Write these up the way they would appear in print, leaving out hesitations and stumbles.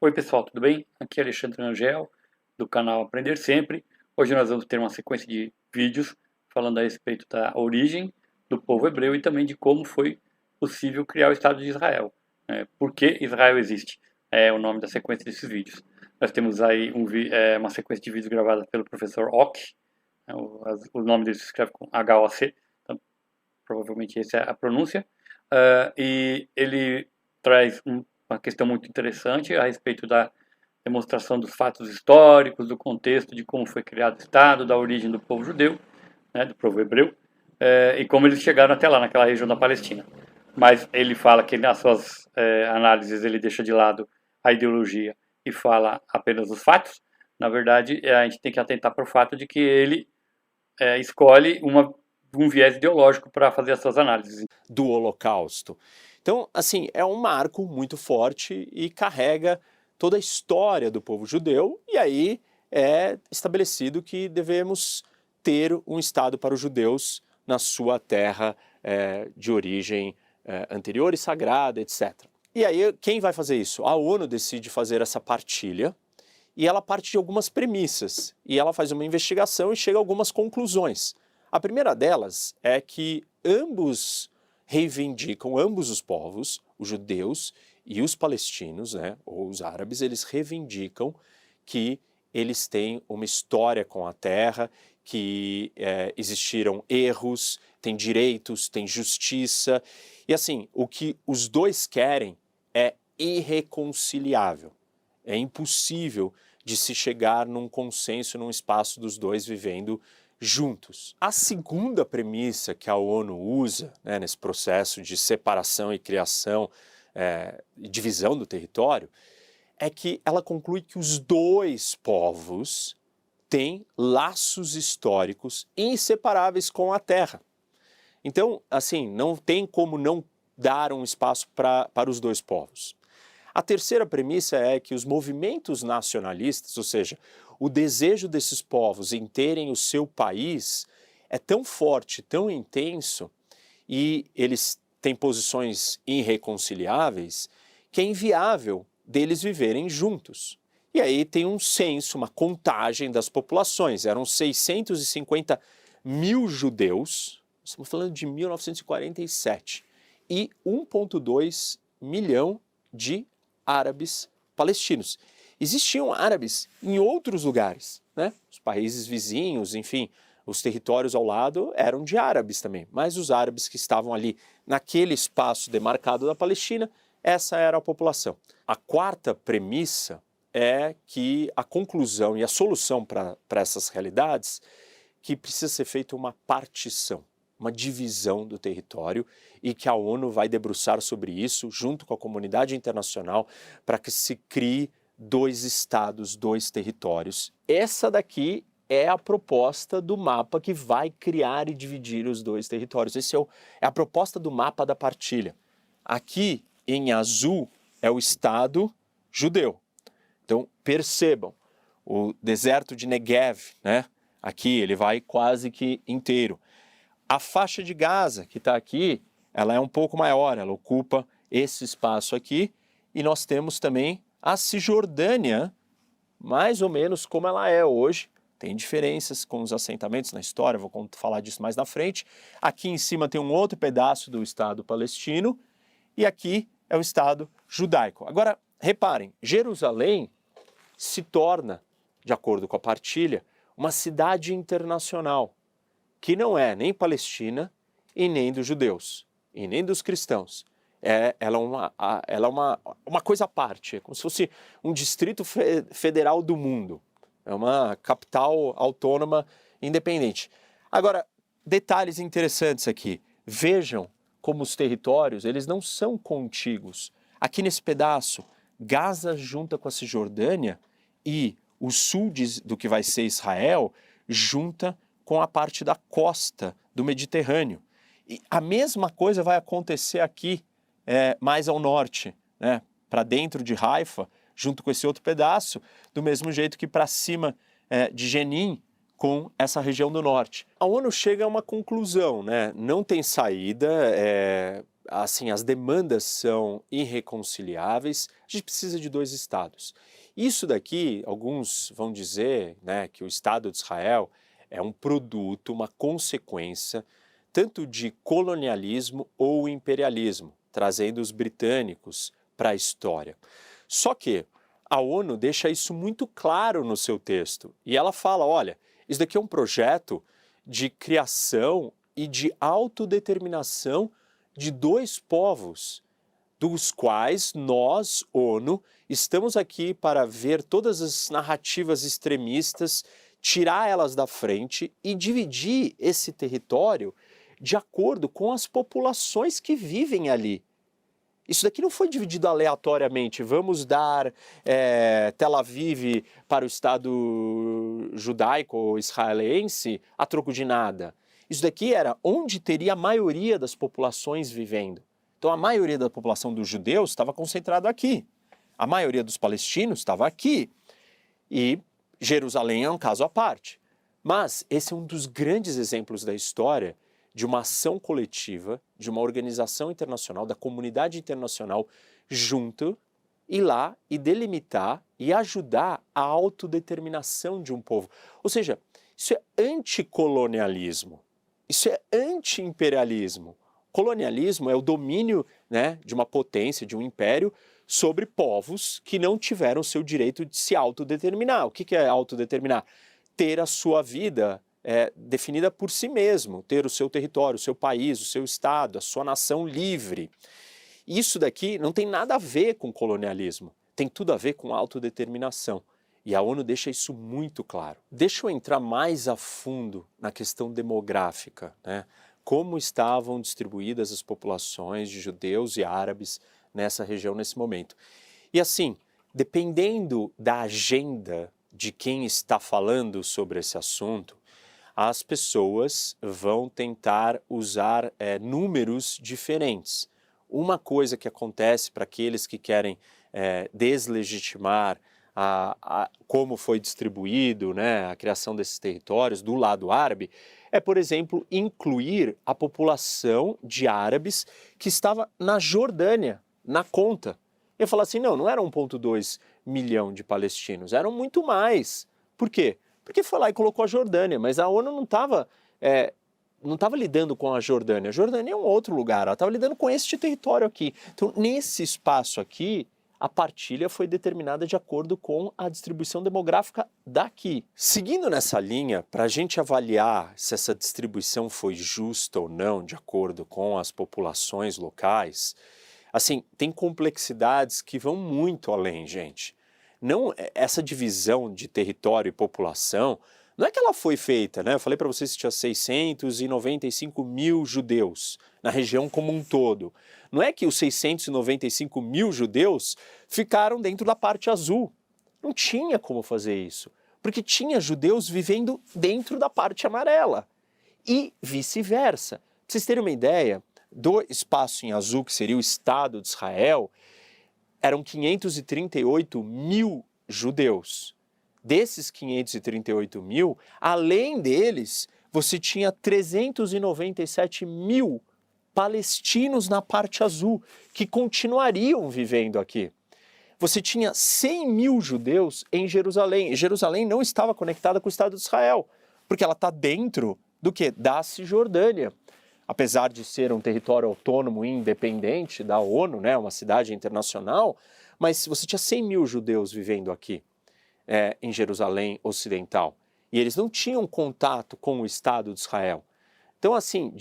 Oi pessoal, tudo bem? Aqui é Alexandre Angel, do canal Aprender Sempre. Hoje nós vamos ter uma sequência de vídeos falando a respeito da origem do povo hebreu e também de como foi possível criar o Estado de Israel. Por que Israel existe? É o nome da sequência desses vídeos. Nós temos aí uma sequência de vídeos gravada pelo professor Ock. O nome dele se escreve com H-O-C, então provavelmente essa é a pronúncia. E ele traz uma questão muito interessante a respeito da demonstração dos fatos históricos, do contexto de como foi criado o Estado, da origem do povo judeu, né, do povo hebreu, e como eles chegaram até lá, naquela região da Palestina. Mas ele fala que nas suas análises ele deixa de lado a ideologia e fala apenas os fatos. Na verdade, a gente tem que atentar para o fato de que ele escolhe um viés ideológico para fazer as suas análises. Do Holocausto. Então, assim, é um marco muito forte e carrega toda a história do povo judeu, e aí é estabelecido que devemos ter um Estado para os judeus na sua terra de origem anterior e sagrada, etc. E aí, quem vai fazer isso? A ONU decide fazer essa partilha, e ela parte de algumas premissas, e ela faz uma investigação e chega a algumas conclusões. A primeira delas é que ambos os povos, os judeus e os palestinos, né, ou os árabes, eles reivindicam que eles têm uma história com a terra, que existiram erros, tem direitos, tem justiça, e assim, o que os dois querem é irreconciliável. É impossível de se chegar num consenso, num espaço dos dois vivendo juntos. A segunda premissa que a ONU usa, né, nesse processo de separação e criação e divisão do território, é que ela conclui que os dois povos têm laços históricos inseparáveis com a terra. Então, assim, não tem como não dar um espaço para os dois povos. A terceira premissa é que os movimentos nacionalistas, ou seja, o desejo desses povos em terem o seu país é tão forte, tão intenso, e eles têm posições irreconciliáveis, que é inviável deles viverem juntos. E aí tem um censo, uma contagem das populações. Eram 650 mil judeus, estamos falando de 1947, e 1,2 milhão de árabes palestinos. Existiam árabes em outros lugares, né? Os países vizinhos, enfim, os territórios ao lado eram de árabes também, mas os árabes que estavam ali naquele espaço demarcado da Palestina, essa era a população. A quarta premissa é que a conclusão e a solução para essas realidades, que precisa ser feita uma partição, uma divisão do território, e que a ONU vai debruçar sobre isso junto com a comunidade internacional para que se crie dois estados, dois territórios. Essa daqui é a proposta do mapa que vai criar e dividir os dois territórios. Esse é a proposta do mapa da partilha. Aqui em azul é o estado judeu. Então percebam, o deserto de Negev, né? Aqui ele vai quase que inteiro. A faixa de Gaza, que está aqui, ela é um pouco maior, ela ocupa esse espaço aqui, e nós temos também a Cisjordânia, mais ou menos como ela é hoje. Tem diferenças com os assentamentos na história, vou falar disso mais na frente. Aqui em cima tem um outro pedaço do Estado palestino, e aqui é o Estado judaico. Agora, reparem, Jerusalém se torna, de acordo com a partilha, uma cidade internacional, que não é nem palestina e nem dos judeus, e nem dos cristãos. Ela é uma coisa à parte, é como se fosse um distrito federal do mundo. É uma capital autônoma independente. Agora, detalhes interessantes aqui. Vejam como os territórios, eles não são contíguos. Aqui nesse pedaço, Gaza junta com a Cisjordânia e o sul do que vai ser Israel junta com a parte da costa do Mediterrâneo. E a mesma coisa vai acontecer aqui, mais ao norte, né? Para dentro de Haifa, junto com esse outro pedaço, do mesmo jeito que para cima de Jenin, com essa região do norte. A ONU chega a uma conclusão, né? Não tem saída, assim, as demandas são irreconciliáveis, a gente precisa de dois estados. Isso daqui, alguns vão dizer, né, que o Estado de Israel é um produto, uma consequência, tanto de colonialismo ou imperialismo, trazendo os britânicos para a história. Só que a ONU deixa isso muito claro no seu texto, e ela fala, olha, isso daqui é um projeto de criação e de autodeterminação de dois povos, dos quais nós, ONU, estamos aqui para ver todas as narrativas extremistas, tirar elas da frente e dividir esse território de acordo com as populações que vivem ali. Isso daqui não foi dividido aleatoriamente, vamos dar Tel Aviv para o Estado judaico ou israelense a troco de nada. Isso daqui era onde teria a maioria das populações vivendo. Então a maioria da população dos judeus estava concentrada aqui, a maioria dos palestinos estava aqui, e Jerusalém é um caso à parte. Mas esse é um dos grandes exemplos da história de uma ação coletiva, de uma organização internacional, da comunidade internacional, junto, ir lá e delimitar e ajudar a autodeterminação de um povo. Ou seja, isso é anticolonialismo, isso é anti-imperialismo. Colonialismo é o domínio, né, de uma potência, de um império, sobre povos que não tiveram o seu direito de se autodeterminar. O que é autodeterminar? Ter a sua vida definida por si mesmo, ter o seu território, o seu país, o seu estado, a sua nação livre. Isso daqui não tem nada a ver com colonialismo, tem tudo a ver com autodeterminação. E a ONU deixa isso muito claro. Deixa eu entrar mais a fundo na questão demográfica, né? Como estavam distribuídas as populações de judeus e árabes nessa região nesse momento. E assim, dependendo da agenda de quem está falando sobre esse assunto, as pessoas vão tentar usar números diferentes. Uma coisa que acontece para aqueles que querem deslegitimar como foi distribuído, né, a criação desses territórios do lado árabe, é, por exemplo, incluir a população de árabes que estava na Jordânia, na conta. Eu falo assim, não era 1,2 milhão de palestinos, eram muito mais. Por quê? Porque foi lá e colocou a Jordânia, mas a ONU não estava lidando com a Jordânia. A Jordânia é um outro lugar, ela estava lidando com este território aqui. Então, nesse espaço aqui, a partilha foi determinada de acordo com a distribuição demográfica daqui. Seguindo nessa linha, para a gente avaliar se essa distribuição foi justa ou não, de acordo com as populações locais, assim, tem complexidades que vão muito além, gente. Não, essa divisão de território e população, não é que ela foi feita, né? Eu falei para vocês que tinha 695 mil judeus na região como um todo. Não é que os 695 mil judeus ficaram dentro da parte azul. Não tinha como fazer isso, porque tinha judeus vivendo dentro da parte amarela e vice-versa. Para vocês terem uma ideia, do espaço em azul, que seria o Estado de Israel, eram 538 mil judeus. Desses 538 mil, além deles, você tinha 397 mil palestinos na parte azul, que continuariam vivendo aqui. Você tinha 100 mil judeus em Jerusalém. E Jerusalém não estava conectada com o Estado de Israel, porque ela está dentro do quê? Da Cisjordânia. Apesar de ser um território autônomo e independente da ONU, né, uma cidade internacional, mas você tinha 100 mil judeus vivendo aqui, em Jerusalém Ocidental, e eles não tinham contato com o Estado de Israel. Então, assim,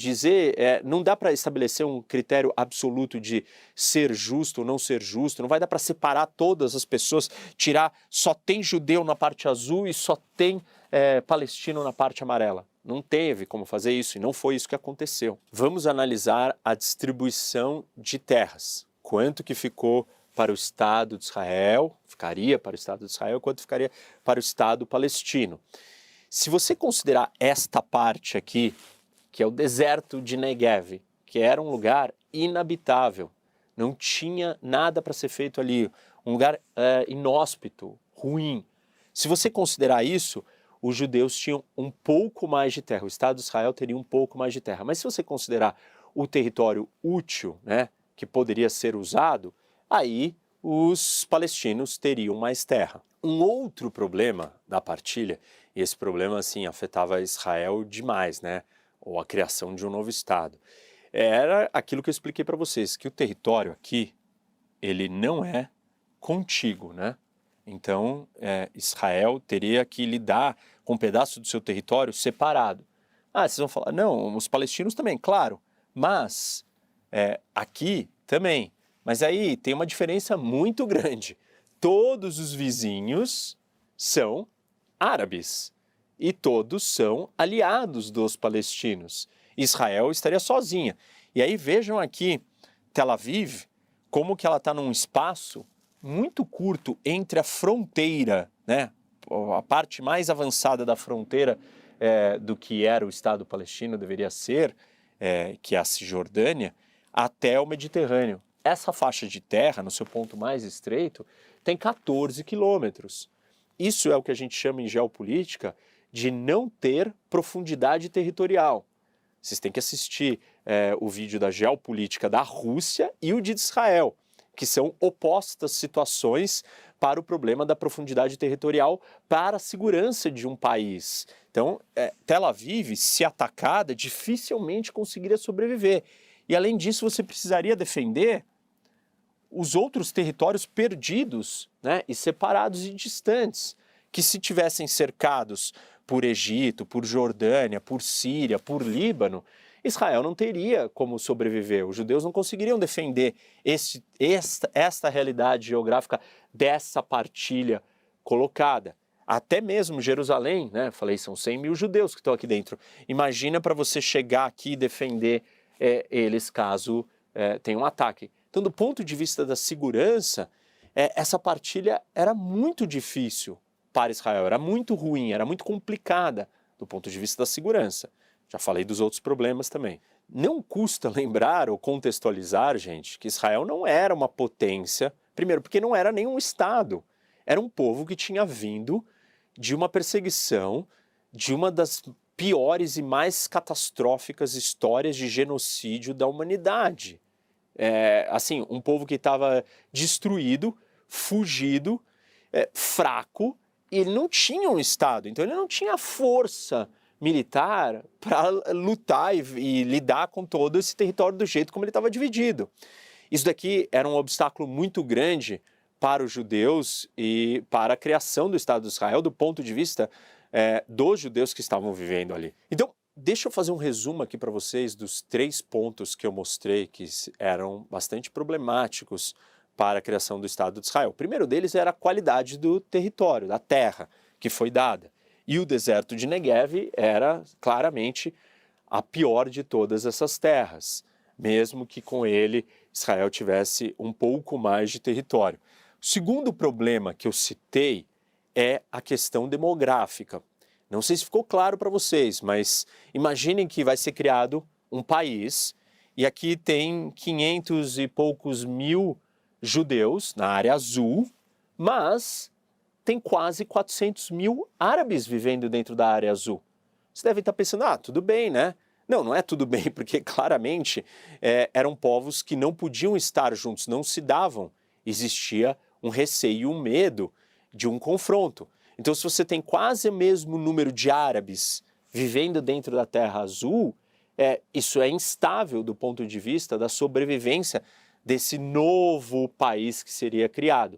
não dá para estabelecer um critério absoluto de ser justo ou não ser justo, não vai dar para separar todas as pessoas, tirar só tem judeu na parte azul e só tem palestino na parte amarela. Não teve como fazer isso e não foi isso que aconteceu. Vamos analisar a distribuição de terras. Quanto que ficou para o Estado de Israel, ficaria para o Estado de Israel, quanto ficaria para o Estado palestino. Se você considerar esta parte aqui, que é o deserto de Negev, que era um lugar inabitável, não tinha nada para ser feito ali, um lugar inóspito, ruim. Se você considerar isso, os judeus tinham um pouco mais de terra, o Estado de Israel teria um pouco mais de terra. Mas se você considerar o território útil, né, que poderia ser usado, aí os palestinos teriam mais terra. Um outro problema da partilha, e esse problema assim afetava Israel demais, né, ou a criação de um novo Estado, era aquilo que eu expliquei para vocês, que o território aqui, ele não é contíguo, né? Então, Israel teria que lidar com um pedaço do seu território separado. Ah, vocês vão falar, não, os palestinos também, claro, mas aqui também. Mas aí tem uma diferença muito grande. Todos os vizinhos são árabes e todos são aliados dos palestinos. Israel estaria sozinha. E aí vejam aqui Tel Aviv, como que ela está num espaço muito curto entre a fronteira, né, a parte mais avançada da fronteira do que era o Estado palestino, deveria ser, que é a Cisjordânia, até o Mediterrâneo. Essa faixa de terra, no seu ponto mais estreito, tem 14 quilômetros. Isso é o que a gente chama em geopolítica de não ter profundidade territorial. Vocês têm que assistir o vídeo da geopolítica da Rússia e o de Israel, que são opostas situações para o problema da profundidade territorial para a segurança de um país. Então, Tel Aviv, se atacada, dificilmente conseguiria sobreviver. E, além disso, você precisaria defender os outros territórios perdidos, né, e separados e distantes, que se tivessem cercados por Egito, por Jordânia, por Síria, por Líbano, Israel não teria como sobreviver. Os judeus não conseguiriam defender esta realidade geográfica dessa partilha colocada. Até mesmo Jerusalém, né? Falei, são 100 mil judeus que estão aqui dentro. Imagina para você chegar aqui e defender eles caso tenha um ataque. Então, do ponto de vista da segurança, essa partilha era muito difícil para Israel, era muito ruim, era muito complicada do ponto de vista da segurança. Já falei dos outros problemas também. Não custa lembrar ou contextualizar, gente, que Israel não era uma potência, primeiro, porque não era nenhum Estado. Era um povo que tinha vindo de uma perseguição, de uma das piores e mais catastróficas histórias de genocídio da humanidade. Assim, um povo que estava destruído, fugido, fraco, e ele não tinha um Estado, então ele não tinha força militar para lutar e lidar com todo esse território do jeito como ele estava dividido. Isso daqui era um obstáculo muito grande para os judeus e para a criação do Estado de Israel do ponto de vista dos judeus que estavam vivendo ali. Então, deixa eu fazer um resumo aqui para vocês dos 3 pontos que eu mostrei que eram bastante problemáticos para a criação do Estado de Israel. O primeiro deles era a qualidade do território, da terra que foi dada. E o deserto de Negev era claramente a pior de todas essas terras, mesmo que com ele Israel tivesse um pouco mais de território. O segundo problema que eu citei é a questão demográfica. Não sei se ficou claro para vocês, mas imaginem que vai ser criado um país e aqui tem 500 e poucos mil judeus na área azul, mas tem quase 400 mil árabes vivendo dentro da área azul. Você deve estar pensando, tudo bem, né? Não, não é tudo bem, porque claramente eram povos que não podiam estar juntos, não se davam. Existia um receio, um medo de um confronto. Então, se você tem quase o mesmo número de árabes vivendo dentro da Terra Azul, isso é instável do ponto de vista da sobrevivência desse novo país que seria criado.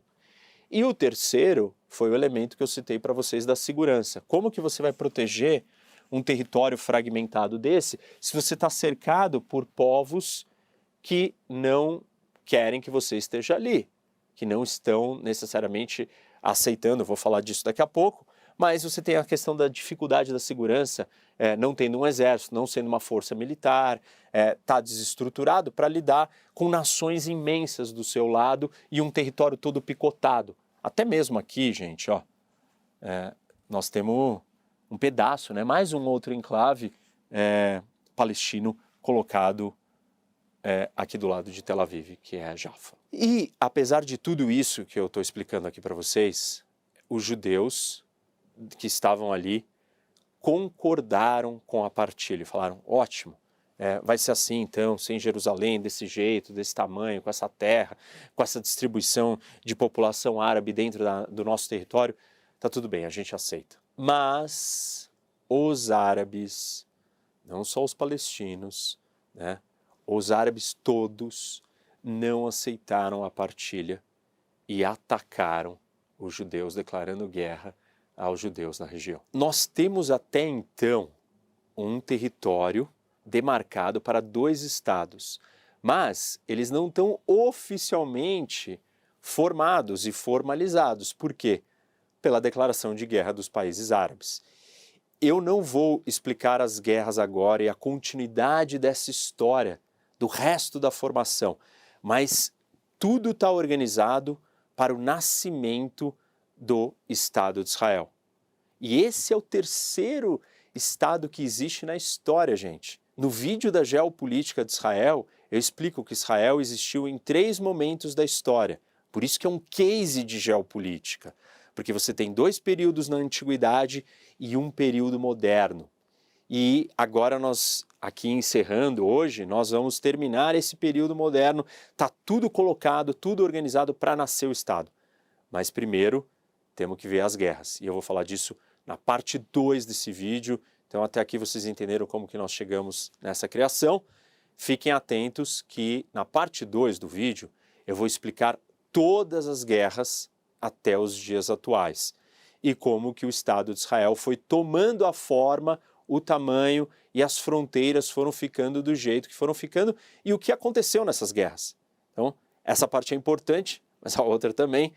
E o terceiro foi o elemento que eu citei para vocês da segurança. Como que você vai proteger um território fragmentado desse se você está cercado por povos que não querem que você esteja ali, que não estão necessariamente aceitando, eu vou falar disso daqui a pouco, mas você tem a questão da dificuldade da segurança, não tendo um exército, não sendo uma força militar, está desestruturado para lidar com nações imensas do seu lado e um território todo picotado. Até mesmo aqui, gente, nós temos um pedaço, né, mais um outro enclave palestino colocado aqui do lado de Tel Aviv, que é Jaffa. E, apesar de tudo isso que eu estou explicando aqui para vocês, os judeus que estavam ali concordaram com a partilha e falaram, ótimo, vai ser assim então, sem Jerusalém, desse jeito, desse tamanho, com essa terra, com essa distribuição de população árabe dentro do nosso território, tá tudo bem, a gente aceita. Mas os árabes, não só os palestinos, né, os árabes todos não aceitaram a partilha e atacaram os judeus, declarando guerra aos judeus na região. Nós temos até então um território demarcado para 2 estados, mas eles não estão oficialmente formados e formalizados. Por quê? Pela declaração de guerra dos países árabes. Eu não vou explicar as guerras agora e a continuidade dessa história, do resto da formação, mas tudo está organizado para o nascimento do Estado de Israel. E esse é o terceiro Estado que existe na história, gente. No vídeo da geopolítica de Israel, eu explico que Israel existiu em 3 momentos da história. Por isso que é um case de geopolítica. Porque você tem 2 períodos na antiguidade e um período moderno. E agora nós, aqui encerrando hoje, nós vamos terminar esse período moderno. Está tudo colocado, tudo organizado para nascer o Estado. Mas primeiro, temos que ver as guerras. E eu vou falar disso na parte 2 desse vídeo. Então até aqui vocês entenderam como que nós chegamos nessa criação. Fiquem atentos que na parte 2 do vídeo eu vou explicar todas as guerras até os dias atuais e como que o Estado de Israel foi tomando a forma, o tamanho e as fronteiras foram ficando do jeito que foram ficando e o que aconteceu nessas guerras. Então essa parte é importante, mas a outra também,